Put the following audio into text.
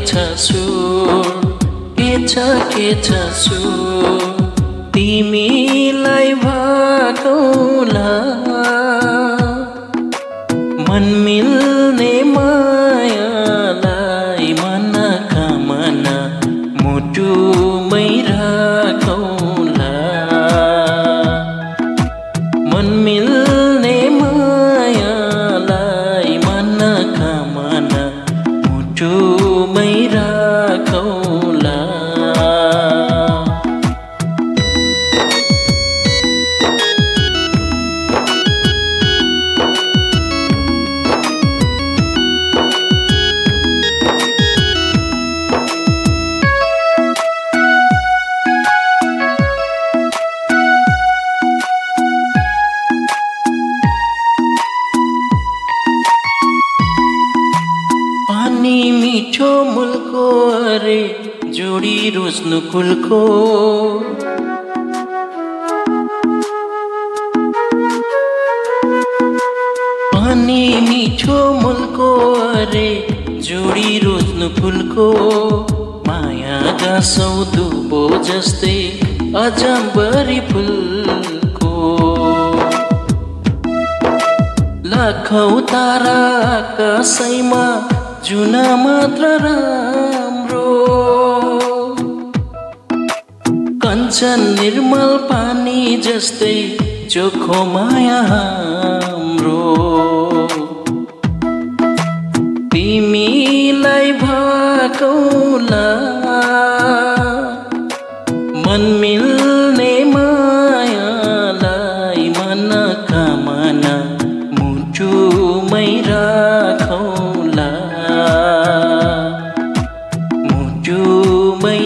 छ सुर के छ सुर तिमीलाई भाकौला मन मिल्ने मायालाई मन कामना मुटुमै राखौला मन मिल्ने मायालाई मन कामना मुटुमै राखौला पानी मिठो मुलको अरे जोडी रोज्नु कुलको पानी मिठो मुलको अरे जोडी रोज्नु फुलको माया गाँसौ दुबो जस्तै अजम्बरी फुलको लाखौं तारा आकाशैमा जुन मात्र राम्रो कञ्चन निर्मल पानी जस्तै चोखो माया हाम्रो तिमीलाई भाकौला मन मिल्ने मायालाई मन कामना मुटुमै राखौला मुटुमै